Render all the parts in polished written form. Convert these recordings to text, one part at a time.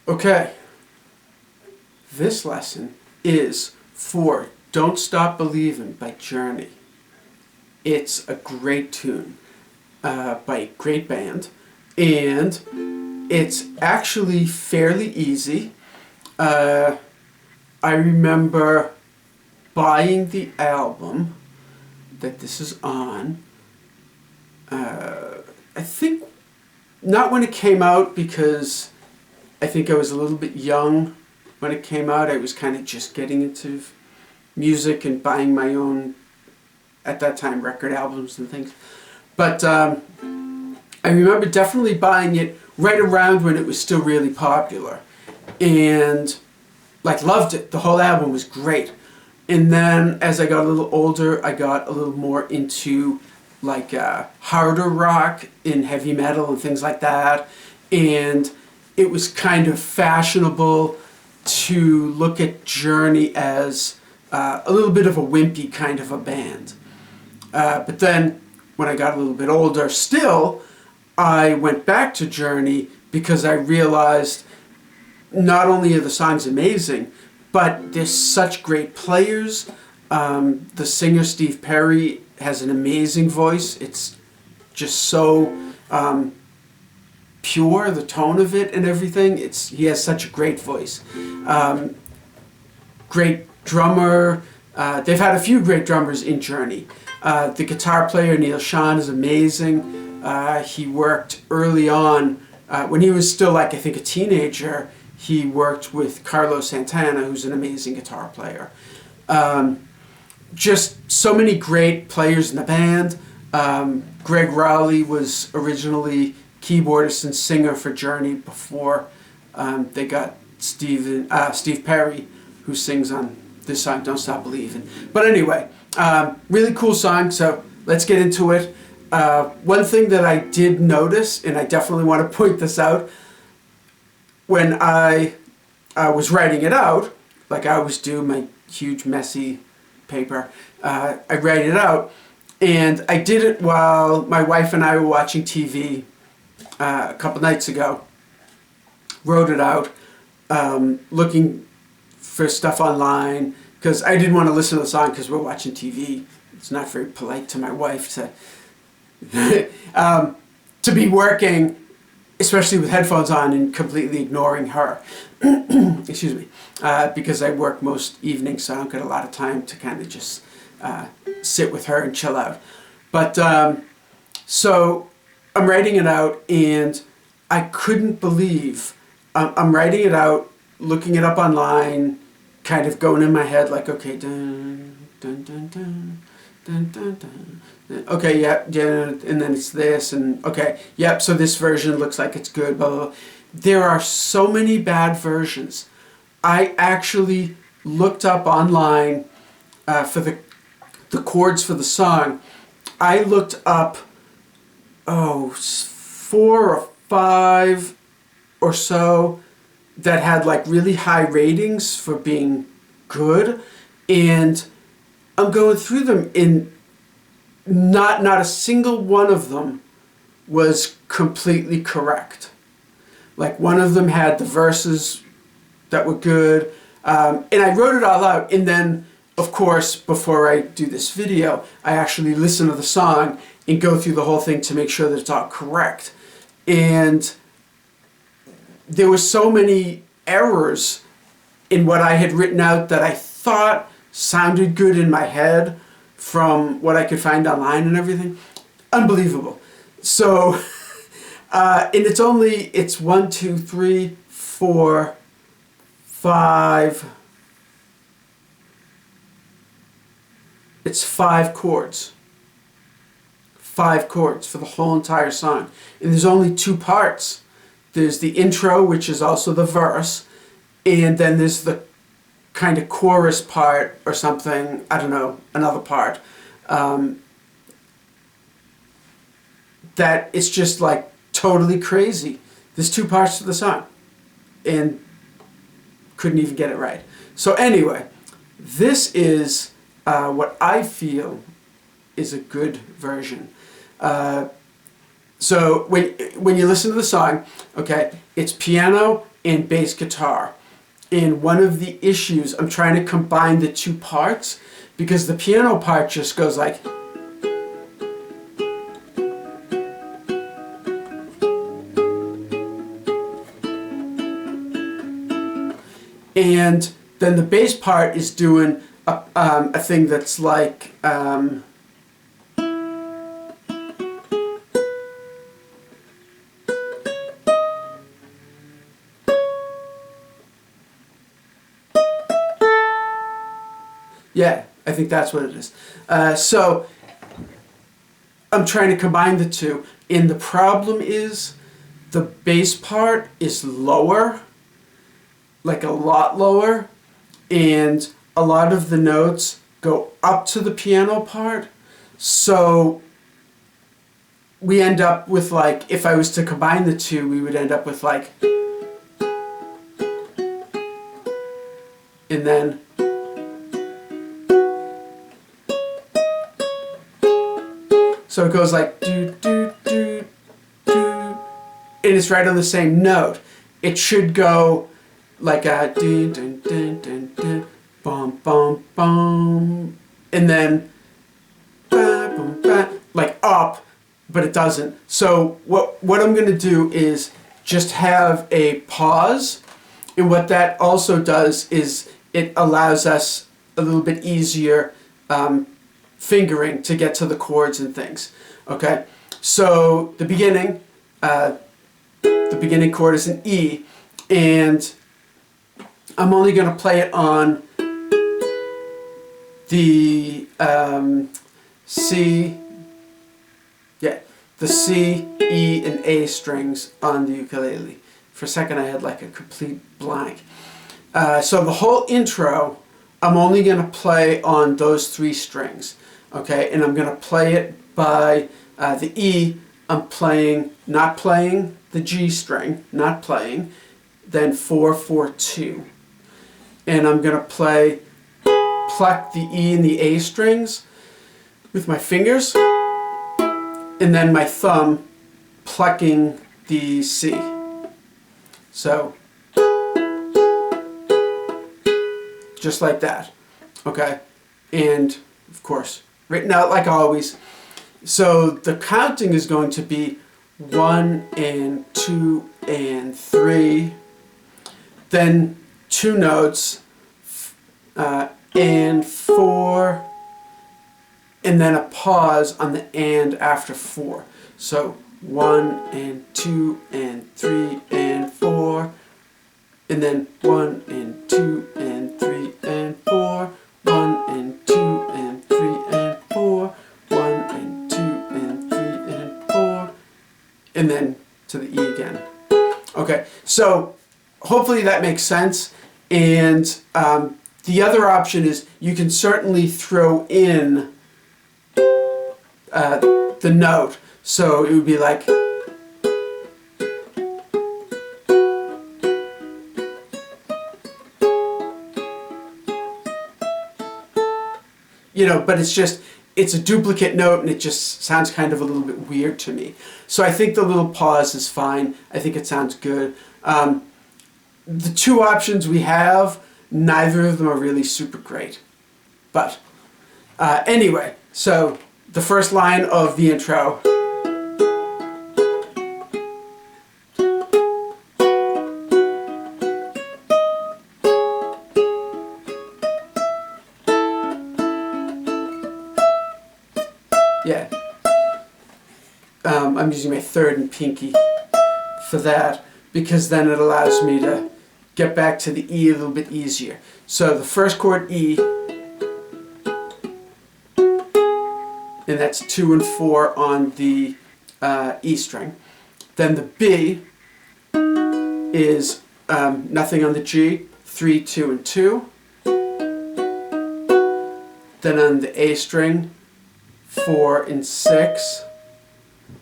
Okay, this lesson is for Don't Stop Believin' by Journey. It's a great tune by a great band, and it's actually fairly easy. I remember buying the album that this is on. I think not when it came out, because I think I was a little bit young when it came out. I was kind of just getting into music and buying my own, at that time, record albums and things. But I remember definitely buying it right around when it was still really popular. And loved it. The whole album was great. And then as I got a little older, I got a little more into harder rock and heavy metal and things like that. And it was kind of fashionable to look at Journey as a little bit of a wimpy kind of a band. But then when I got a little bit older still, I went back to Journey because I realized not only are the songs amazing, but they're such great players. The singer, Steve Perry, has an amazing voice. It's just so pure, the tone of it and everything. He has such a great voice. Great drummer. They've had a few great drummers in Journey. The guitar player, Neil Schon, is amazing. He worked early on, when he was still I think a teenager. He worked with Carlos Santana, who's an amazing guitar player. Just so many great players in the band. Greg Rowley was originally keyboardist and singer for Journey before they got Steve Perry, who sings on this song, Don't Stop Believin'. But anyway, really cool song, so let's get into it. One thing that I did notice, and I definitely want to point this out, when I was writing it out, like I always do, my huge messy paper, I write it out, and I did it while my wife and I were watching TV a couple nights ago. Wrote it out, looking for stuff online, because I didn't want to listen to the song because we're watching TV. It's not very polite to my wife to be working, especially with headphones on, and completely ignoring her. Excuse me. Because I work most evenings, so I don't get a lot of time to kind of just sit with her and chill out. But so I'm writing it out, and I couldn't believe I'm writing it out, looking it up online, kind of going in my head like, okay, dun dun dun dun dun dun dun. Okay, yeah, and then it's this, and okay, yep, so this version looks like it's good, blah, blah, blah. There are so many bad versions. I actually looked up online for the chords for the song. I looked up, 4 or 5 or so that had really high ratings for being good, and I'm going through them, and not a single one of them was completely correct. One of them had the verses that were good, and I wrote it all out, and then of course before I do this video I actually listen to the song and go through the whole thing to make sure that it's all correct. And there were so many errors in what I had written out that I thought sounded good in my head from what I could find online and everything. Unbelievable. So, and it's 1, 2, 3, 4, 5. It's 5 chords. 5 chords for the whole entire song. And there's only 2 parts. There's the intro, which is also the verse, and then there's the kind of chorus part or something, I don't know, another part. That it's just totally crazy. There's 2 parts to the song, and couldn't even get it right. So anyway, this is what I feel is a good version. So when you listen to the song, okay, it's piano and bass guitar. And one of the issues, I'm trying to combine the two parts because the piano part just goes like, and then the bass part is doing a thing that's like, yeah, I think that's what it is. So I'm trying to combine the two, and the problem is the bass part is lower, like a lot lower, and a lot of the notes go up to the piano part. So we end up with, like, if I was to combine the two, we would end up with like, and then, so it goes like do do do do, and it's right on the same note. It should go like a dun dun dun dun dun, bum bum bum, and then ba, bum, ba, like up, but it doesn't. So what I'm going to do is just have a pause, and what that also does is it allows us a little bit easier fingering to get to the chords and things. Okay, so the beginning chord is an E, and I'm only going to play it on the C, yeah, the C, E, and A strings on the ukulele. For a second I had like a complete blank. So the whole intro, I'm only going to play on those three strings. Okay, and I'm going to play it by the E. I'm playing, not playing the G string, not playing, then 4, 4, 2. And I'm going to pluck the E and the A strings with my fingers, and then my thumb plucking the C. So, just like that. Okay, and of course, written out like always. So the counting is going to be 1 and 2 and 3, then 2 notes, and 4, and then a pause on the and after 4. So 1 and 2 and 3 and 4, and then 1 and 2 and 3 and 4, 1 and 2 and 3 and 4, 1 and 2 and 3 and 4, and then to the E again. Okay, so hopefully that makes sense. And the other option is you can certainly throw in the note. So it would be like, you know, but it's a duplicate note, and it just sounds kind of a little bit weird to me. So I think the little pause is fine. I think it sounds good. The two options we have, neither of them are really super great. But anyway, so the first line of the intro. Yeah, I'm using my third and pinky for that, because then it allows me to get back to the E a little bit easier. So the first chord, E, and that's 2 and 4 on the E string. Then the B is nothing on the G, 3, 2, and 2. Then on the A string, 4 and 6,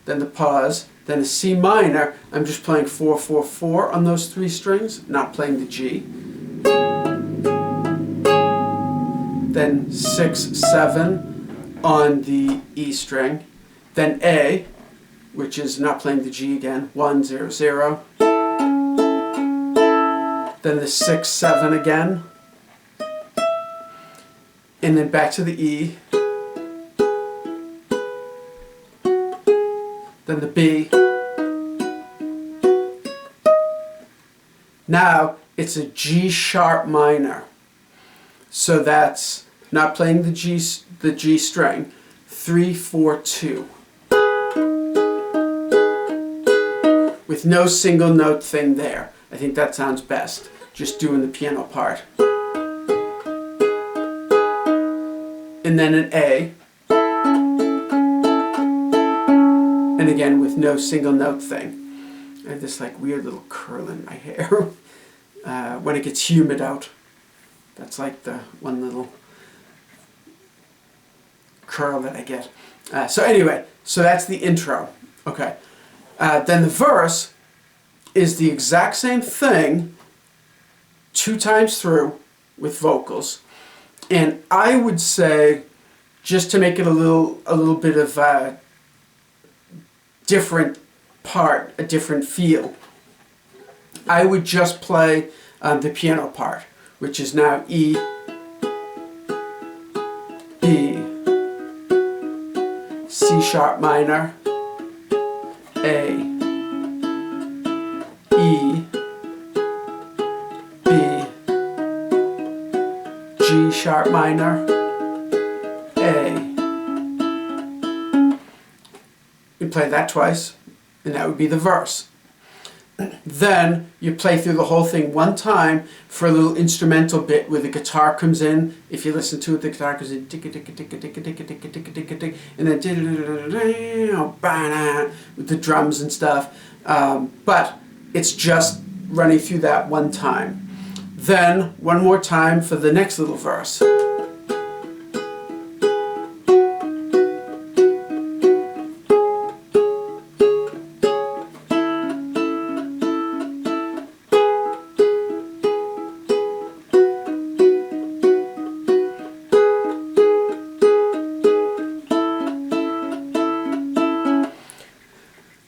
then the pause, then a C minor, I'm just playing 4, 4, 4 on those 3 strings, not playing the G. Then 6, 7 on the E string, then A, which is not playing the G again, 1, 0, 0. then the 6, 7 again, and then back to the E, then the B. Now it's a G sharp minor. So that's not playing the G string. 3, 4, 2. With no single note thing there. I think that sounds best. Just doing the piano part. And then an A. And again with no single note thing. I have this like weird little curl in my hair when it gets humid out. That's like the one little curl that I get. So anyway, so that's the intro. Okay. Then the verse is the exact same thing 2 times through with vocals. And I would say, just to make it a little bit of a different part, a different feel, I would just play the piano part, which is now E, B, C sharp minor, A, E, B, G sharp minor, A. You play that twice, and that would be the verse. Then you play through the whole thing one time for a little instrumental bit where the guitar comes in. If you listen to it, the guitar comes in, and then with the drums and stuff. But it's just running through that one time. Then one more time for the next little verse.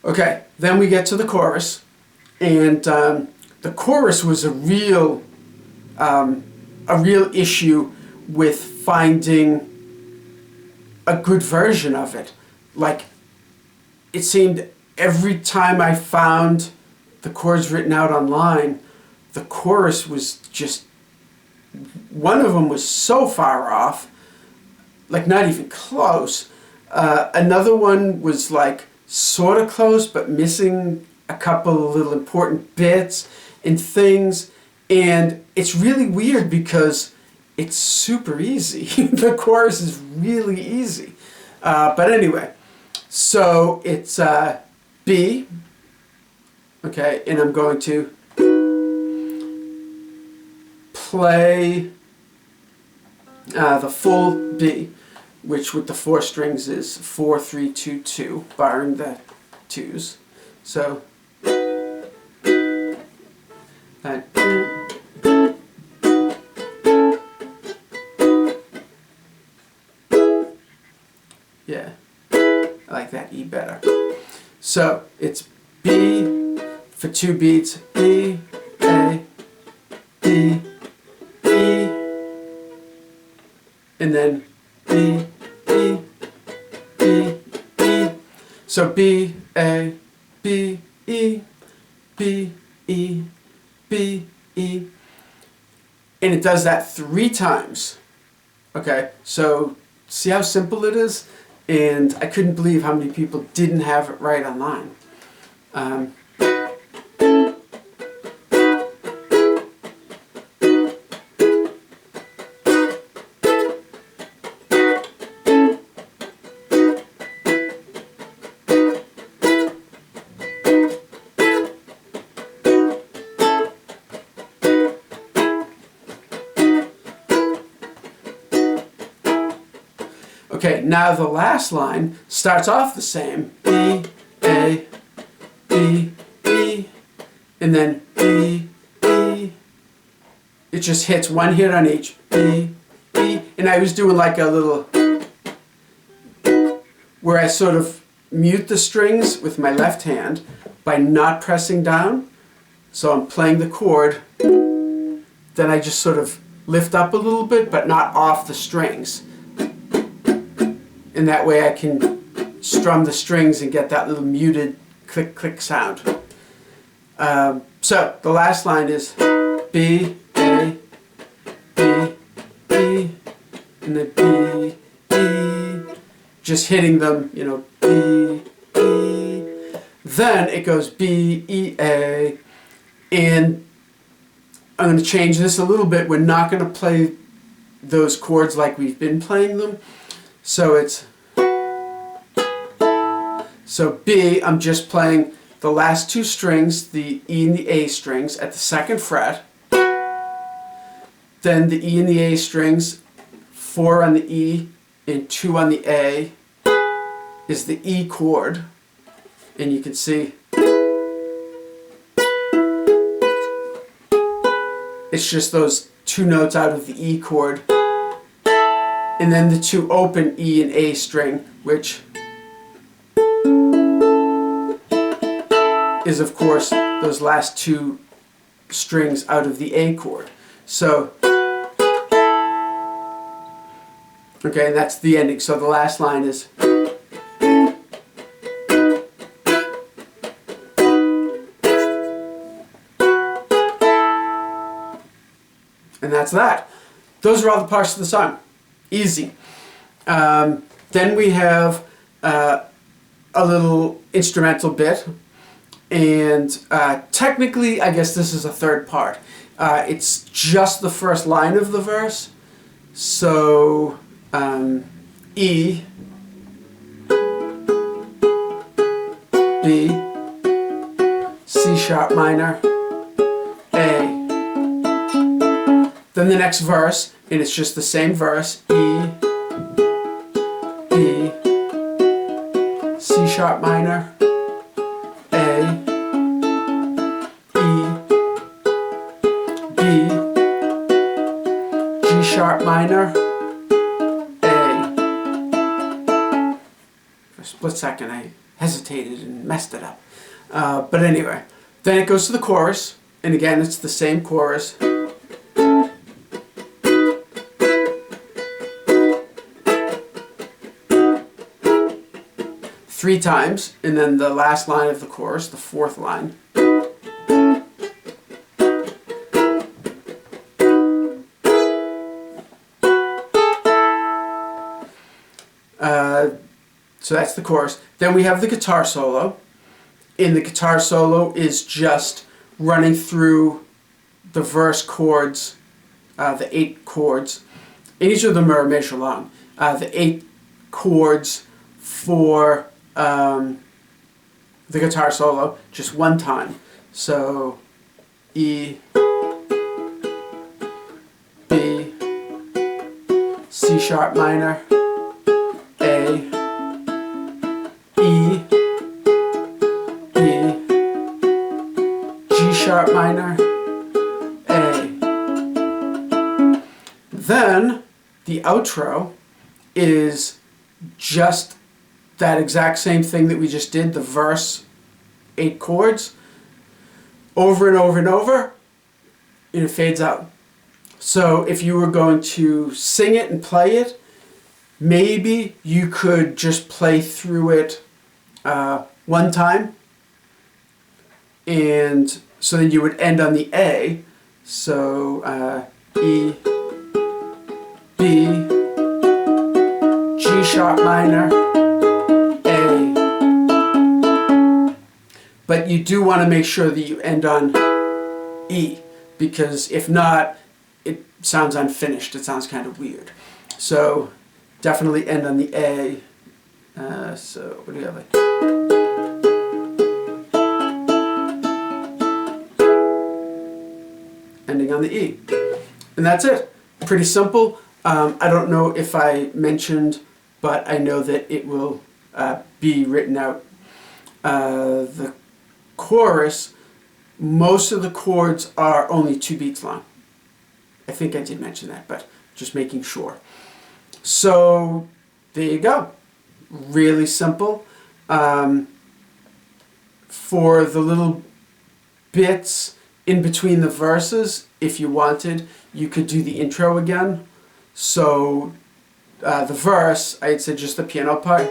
Okay, then we get to the chorus, and the chorus was a real issue with finding a good version of it. Like, it seemed every time I found the chords written out online, the chorus was just, one of them was so far off, like not even close. Another one was like sort of close, but missing a couple of little important bits and things. And it's really weird because it's super easy. The chorus is really easy. But anyway, so it's B, okay, and I'm going to play the full B, which with the 4 strings is 4, 3, 2, 2, barring the 2s. So yeah, I like that E better. So it's B for 2 beats, B, A, B, E, and then B, E, B, E. So B, A, B, E, B, E, B, E. And it does that 3 times. Okay, so see how simple it is? And I couldn't believe how many people didn't have it right online. Okay, now the last line starts off the same. B, A, B, E, and then B, E. It just hits one hit on each. B, E. And I was doing like a little, where I sort of mute the strings with my left hand by not pressing down. So I'm playing the chord, then I just sort of lift up a little bit, but not off the strings. And that way I can strum the strings and get that little muted click click sound. So the last line is B, A, B, B, and then B, B, just hitting them, you know, B, E. Then it goes B, E, A, and I'm going to change this a little bit. We're not going to play those chords like we've been playing them. So it's, so B, I'm just playing the last two strings, the E and the A strings at the 2nd fret. Then the E and the A strings, 4 on the E and 2 on the A is the E chord. And you can see it's just those 2 notes out of the E chord. And then the 2 open E and A string, which is of course those last 2 strings out of the A chord. So, okay, and that's the ending. So the last line is, and that's that. Those are all the parts of the song. Easy. Then we have a little instrumental bit. And technically, I guess this is a 3rd part. It's just the first line of the verse. So, E, B, C sharp minor, A. Then the next verse, and it's just the same verse, E, B, C sharp minor, A, E, B, G sharp minor, A. For a split second I hesitated and messed it up. But anyway, then it goes to the chorus, and again it's the same chorus. Three times, and then the last line of the chorus, the 4th line. So that's the chorus. Then we have the guitar solo, and the guitar solo is just running through the verse chords, the 8 chords. And each of them are a measure long. The 8 chords for the guitar solo just one time. So E, B, C sharp minor, A, E, B, G sharp minor, A. Then the outro is just that exact same thing that we just did, the verse, 8 chords, over and over and over, and it fades out. So if you were going to sing it and play it, maybe you could just play through it one time, and so then you would end on the A. So E, B, G sharp minor, A. But you do want to make sure that you end on E, because if not, it sounds unfinished. It sounds kind of weird. So definitely end on the A. So what do you have? Ending on the E. And that's it. Pretty simple. I don't know if I mentioned, but I know that it will be written out. The chorus, most of the chords are only 2 beats long. I think I did mention that, but just making sure. So there you go. Really simple. For the little bits in between the verses, if you wanted, you could do the intro again. So the verse, I'd say just the piano part.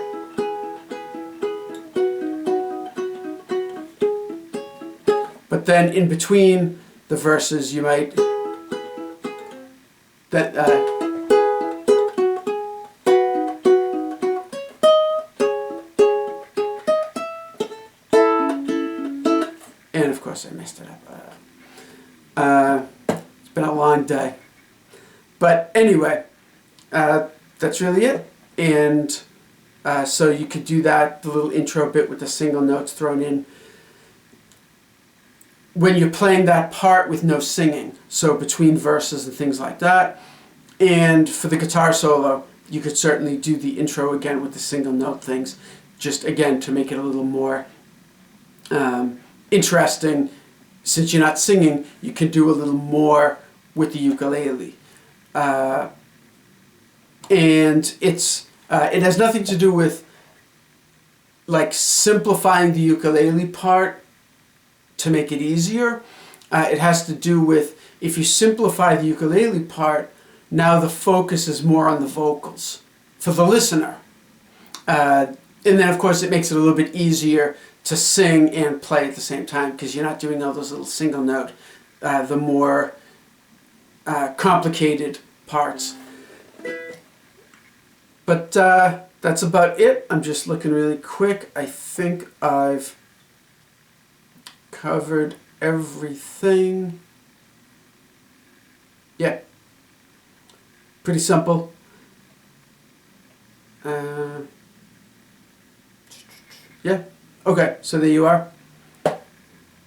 But then in between the verses, you might and of course I messed it up. It's been a long day. But anyway, that's really it. And so you could do that, the little intro bit with the single notes thrown in when you're playing that part with no singing, so between verses and things like that. And for the guitar solo, you could certainly do the intro again with the single note things, just again to make it a little more interesting. Since you're not singing, you can do a little more with the ukulele. And it has nothing to do with like simplifying the ukulele part to make it easier. It has to do with, if you simplify the ukulele part, now the focus is more on the vocals for the listener. And then of course it makes it a little bit easier to sing and play at the same time, because you're not doing all those little single note, the more complicated parts. But that's about it. I'm just looking really quick. I think I've covered everything. Yeah. Pretty simple. Yeah. Okay, so there you are.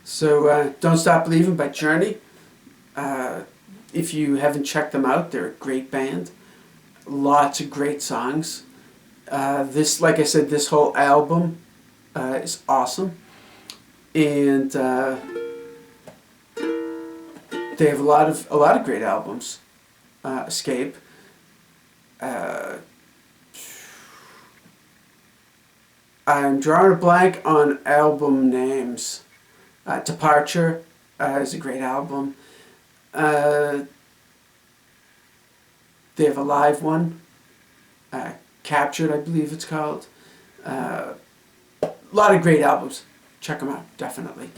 So Don't Stop Believin' by Journey. If you haven't checked them out, they're a great band. Lots of great songs. This, like I said, this whole album is awesome. And they have a lot of great albums. Escape. I'm drawing a blank on album names. Departure is a great album. They have a live one. Captured, I believe it's called. A lot of great albums. Check them out, definitely.